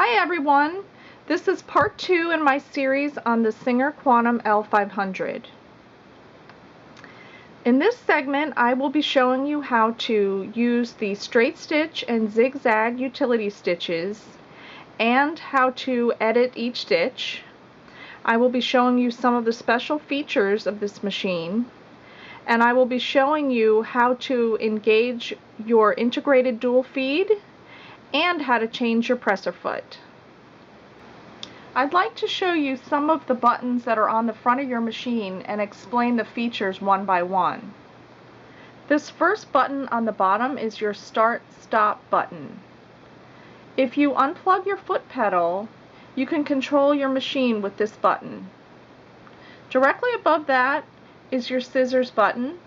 Hi everyone, this is part 2 in my series on the Singer Quantum L-500. In this segment I will be showing you how to use the straight stitch and zigzag utility stitches and how to edit each stitch. I will be showing you some of the special features of this machine, and I will be showing you how to engage your integrated dual feed and how to change your presser foot. I'd like to show you some of the buttons that are on the front of your machine and explain the features one by one. This first button on the bottom is your start-stop button. If you unplug your foot pedal, you can control your machine with this button. Directly above that is your scissors button,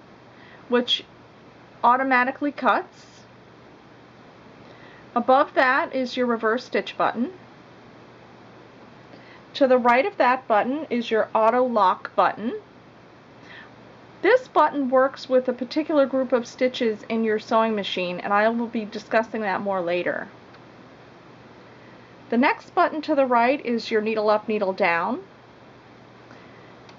which automatically cuts. Above that is your reverse stitch button. To the right of that button is your auto lock button. This button works with a particular group of stitches in your sewing machine, and I will be discussing that more later. The next button to the right is your needle up, needle down.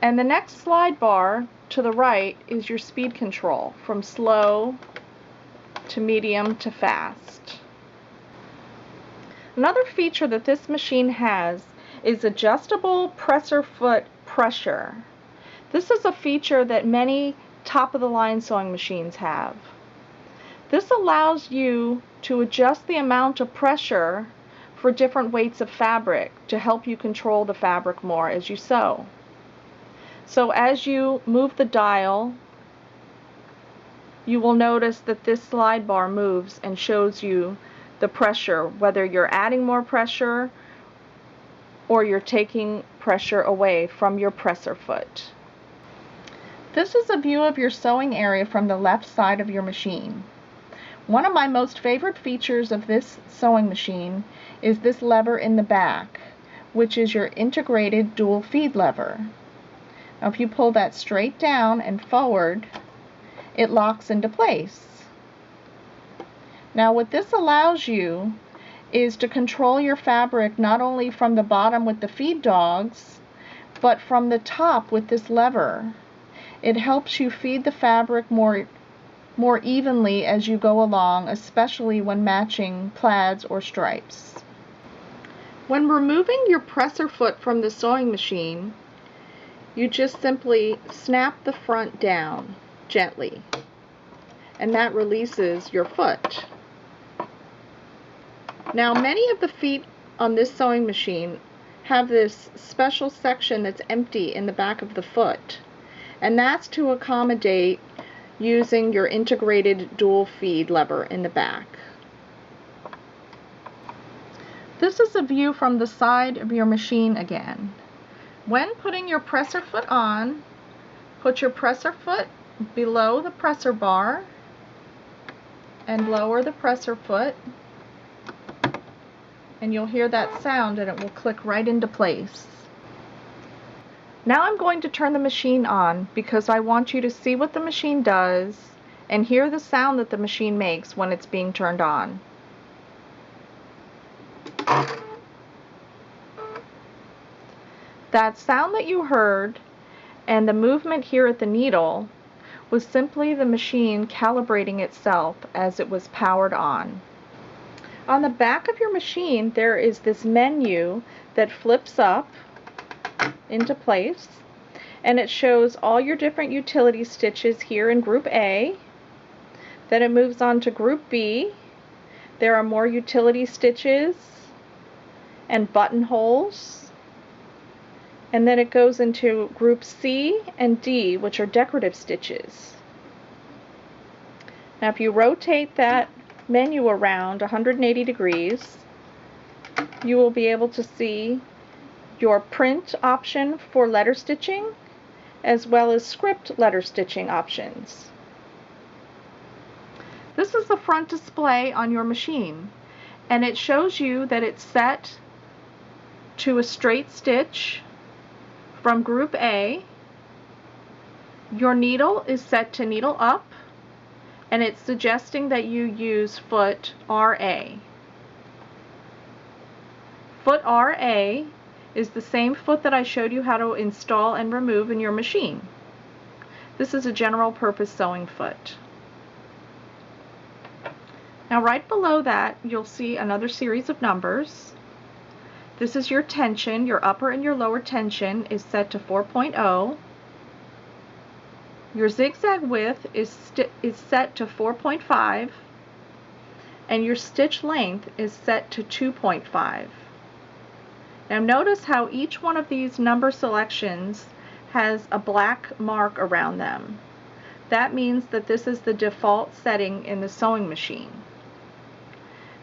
And the next slide bar to the right is your speed control from slow to medium to fast. Another feature that this machine has is adjustable presser foot pressure. This is a feature that many top-of-the-line sewing machines have. This allows you to adjust the amount of pressure for different weights of fabric to help you control the fabric more as you sew. So as you move the dial, you will notice that this slide bar moves and shows you the pressure, whether you're adding more pressure or you're taking pressure away from your presser foot. This is a view of your sewing area from the left side of your machine. One of my most favorite features of this sewing machine is this lever in the back, which is your integrated dual feed lever. Now if you pull that straight down and forward, it locks into place. Now what this allows you is to control your fabric not only from the bottom with the feed dogs, but from the top with this lever. It helps you feed the fabric more evenly as you go along, especially when matching plaids or stripes. When removing your presser foot from the sewing machine, you just simply snap the front down gently, and that releases your foot. Now many of the feet on this sewing machine have this special section that's empty in the back of the foot, and that's to accommodate using your integrated dual feed lever in the back. This is a view from the side of your machine again. When putting your presser foot on, put your presser foot below the presser bar and lower the presser foot, and you'll hear that sound and it will click right into place. Now I'm going to turn the machine on because I want you to see what the machine does and hear the sound that the machine makes when it's being turned on. That sound that you heard and the movement here at the needle was simply the machine calibrating itself as it was powered on. On the back of your machine there is this menu that flips up into place, and it shows all your different utility stitches here in group A. Then it moves on to group B. There are more utility stitches and buttonholes, and then it goes into group C and D, which are decorative stitches. Now if you rotate that menu around 180 degrees, you will be able to see your print option for letter stitching as well as script letter stitching options. This is the front display on your machine, and it shows you that it's set to a straight stitch from group A. Your needle is set to needle up, and it's suggesting that you use foot RA. Foot RA is the same foot that I showed you how to install and remove in your machine. This is a general purpose sewing foot. Now right below that you'll see another series of numbers. This is your tension. Your upper and your lower tension is set to 4.0. Your zigzag width is set to 4.5, and your stitch length is set to 2.5. Now notice how each one of these number selections has a black mark around them. That means that this is the default setting in the sewing machine.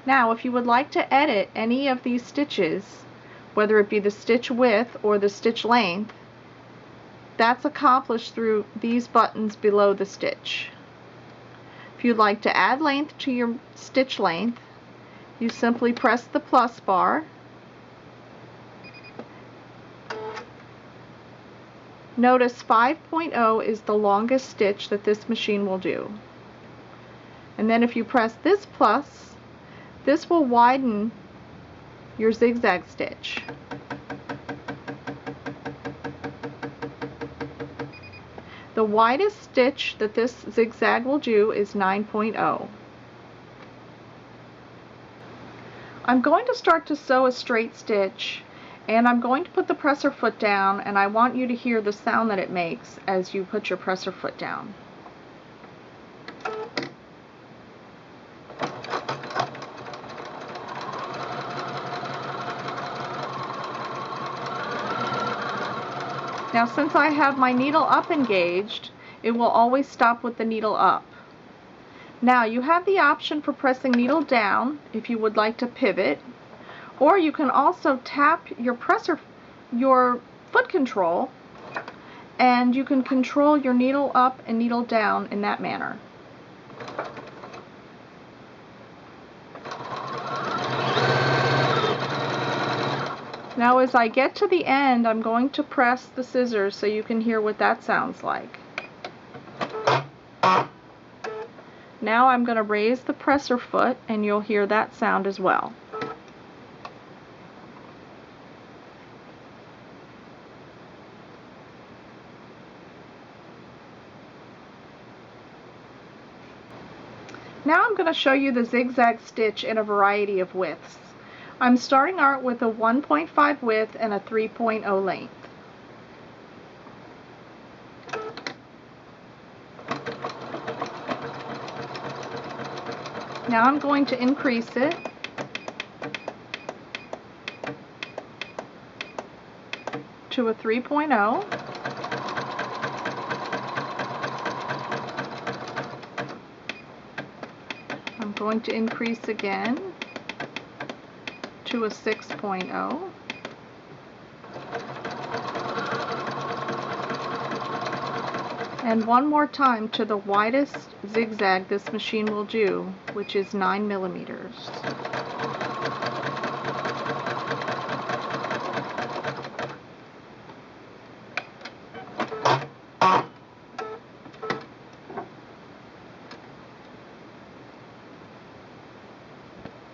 Now if you would like to edit any of these stitches, whether it be the stitch width or the stitch length, that's accomplished through these buttons below the stitch. If you'd like to add length to your stitch length, you simply press the plus bar. Notice 5.0 is the longest stitch that this machine will do. And then if you press this plus, this will widen your zigzag stitch. The widest stitch that this zigzag will do is 9.0. I'm going to start to sew a straight stitch, and I'm going to put the presser foot down, and I want you to hear the sound that it makes as you put your presser foot down. Now since I have my needle up engaged, it will always stop with the needle up. Now you have the option for pressing needle down if you would like to pivot, or you can also tap your foot control, and you can control your needle up and needle down in that manner. Now as I get to the end, I'm going to press the scissors so you can hear what that sounds like. Now I'm going to raise the presser foot and you'll hear that sound as well. Now I'm going to show you the zigzag stitch in a variety of widths. I'm starting out with a 1.5 width and a 3.0 length. Now I'm going to increase it to a 3.0. I'm going to increase again to a 6.0. And one more time to the widest zigzag this machine will do, which is 9 millimeters.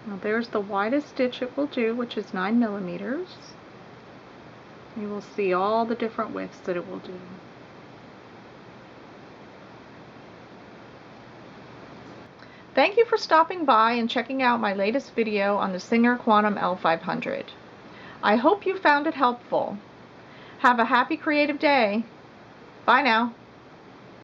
Now there's the widest stitch it will do, which is 9 millimeters. You will see all the different widths that it will do. Thank you for stopping by and checking out my latest video on the Singer Quantum L-500. I hope you found it helpful. Have a happy creative day. Bye now.